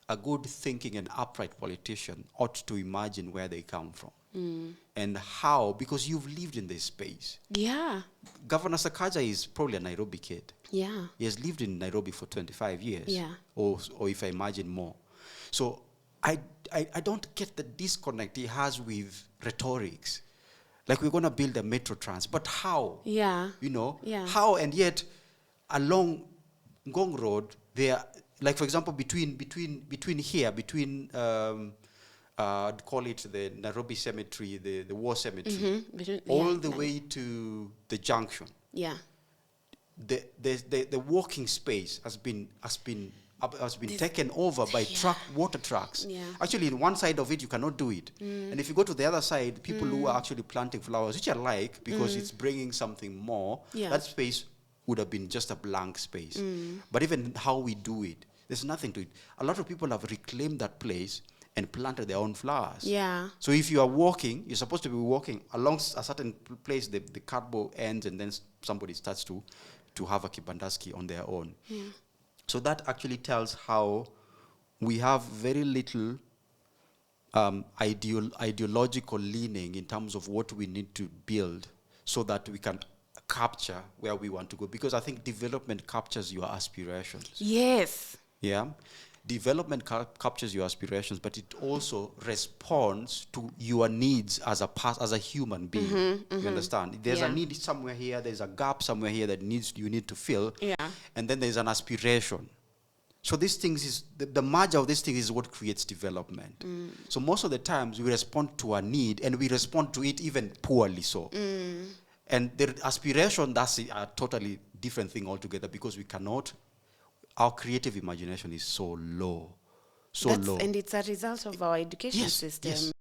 a good thinking and upright politician ought to imagine where they come from and how, because you've lived in this space. Yeah. Governor Sakaja is probably a Nairobi kid. Yeah. He has lived in Nairobi for 25 years, Yeah. or if I imagine more. So I don't get the disconnect he has with rhetorics. Like, we're going to build a metro trans, but how? Yeah. You know, Yeah. how? And yet, along Ngong Road, there, like, for example, between here, call it the Nairobi Cemetery, the War Cemetery, all the way to the junction. Yeah. The walking space has been taken over by water trucks. Yeah. Actually, in one side of it, you cannot do it. And if you go to the other side, people who are actually planting flowers, which I like because it's bringing something more, Yeah. that space would have been just a blank space. But even how we do it, there's nothing to it. A lot of people have reclaimed that place and planted their own flowers. Yeah. So if you are walking, you're supposed to be walking along a certain place, the cardboard ends, and then somebody starts to have a kibandaski on their own. Yeah. So that actually tells how we have very little ideological leaning in terms of what we need to build so that we can capture where we want to go. Because I think development captures your aspirations. Yes. Yeah. Development captures your aspirations, but it also responds to your needs as a human being. You understand? There's a need somewhere here, there's a gap somewhere here that you need to fill. Yeah. And then there's an aspiration. So these things is the merger of these things is what creates development. So most of the times we respond to a need, and we respond to it even poorly so. And the aspiration, that's a totally different thing altogether, because we cannot. Our creative imagination is so low, low. And it's a result of our education system. Yes.